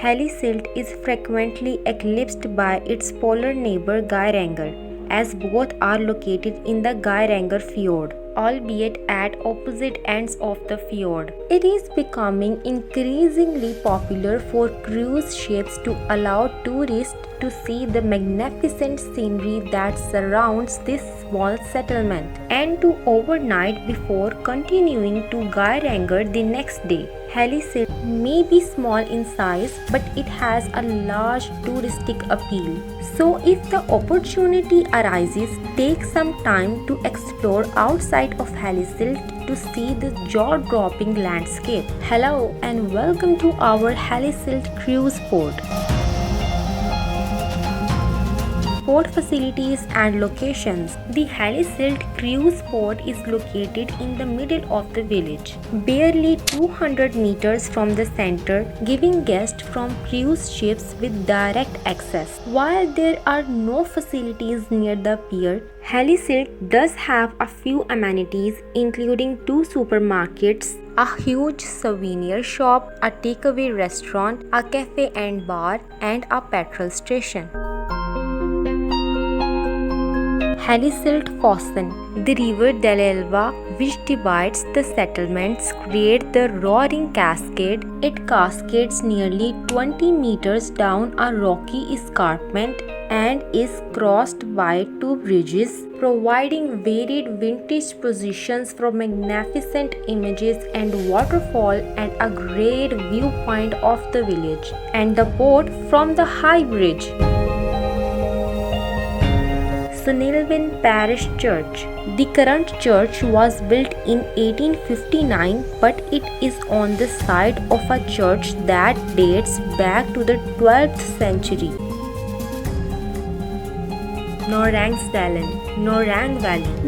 Hellesylt is frequently eclipsed by its polar neighbor Geiranger, as both are located in the Geirangerfjord, albeit at opposite ends of the fjord. It is becoming increasingly popular for cruise ships to allow tourists to see the magnificent scenery that surrounds this small settlement and to overnight before continuing to Geiranger the next day. Hellesylt may be small in size, but it has a large touristic appeal. So if the opportunity arises, take some time to explore outside of Hellesylt to see the jaw-dropping landscape. Hello and welcome to our Hellesylt cruise port. Port facilities and locations. The Hellesylt cruise port is located in the middle of the village, barely 200 meters from the center, giving guests from cruise ships with direct access. While there are no facilities near the pier, Hellesylt does have a few amenities including 2 supermarkets, a huge souvenir shop, a takeaway restaurant, a cafe and bar, and a petrol station. Hellesyltfossen, the river Delelva which divides the settlements, creates the roaring cascade. It cascades nearly 20 meters down a rocky escarpment and is crossed by 2 bridges, providing varied vintage positions for magnificent images and waterfall and a great viewpoint of the village and the port from the high bridge. Sunilvin Parish Church. The current church was built in 1859, but it is on the site of a church that dates back to the 12th century. Norang Valley.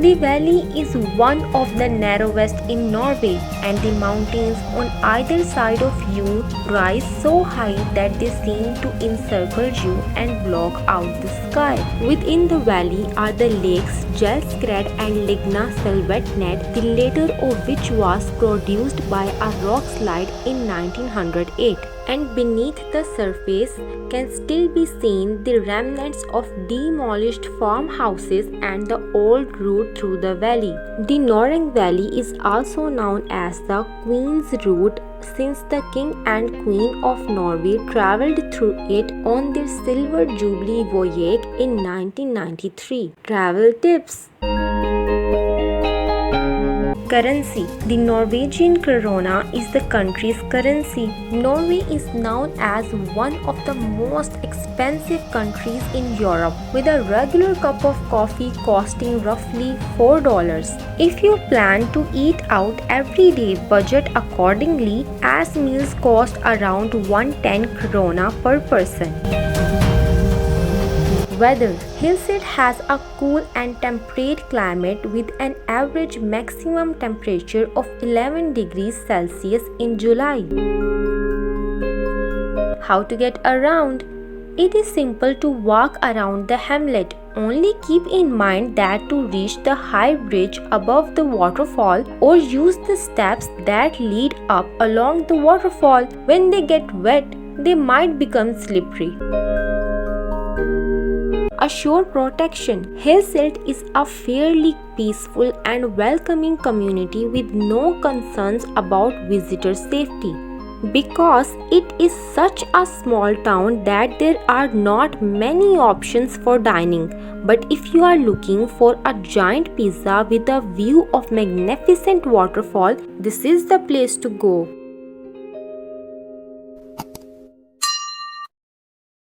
The valley is one of the narrowest in Norway, and the mountains on either side of you rise so high that they seem to encircle you and block out the sky. Within the valley are the lakes Geirangerfjord and Ligna Selvetnet, the latter of which was produced by a rock slide in 1908. And beneath the surface can still be seen the remnants of demolished farmhouses and the old route through the valley. The Norang Valley is also known as the Queen's Route since the King and Queen of Norway travelled through it on their Silver Jubilee voyage in 1993. Travel tips. Currency. The Norwegian krona is the country's currency. Norway is known as one of the most expensive countries in Europe, with a regular cup of coffee costing roughly $4. If you plan to eat out every day, budget accordingly, as meals cost around 110 krona per person. Weather. Hellesylt has a cool and temperate climate with an average maximum temperature of 11 degrees Celsius in July. How to get around? It is simple to walk around the hamlet. Only keep in mind that to reach the high bridge above the waterfall or use the steps that lead up along the waterfall. When they get wet, they might become slippery. A shore protection. Hellesylt is a fairly peaceful and welcoming community with no concerns about visitor safety. Because it is such a small town that there are not many options for dining. But if you are looking for a giant pizza with a view of magnificent waterfall, this is the place to go.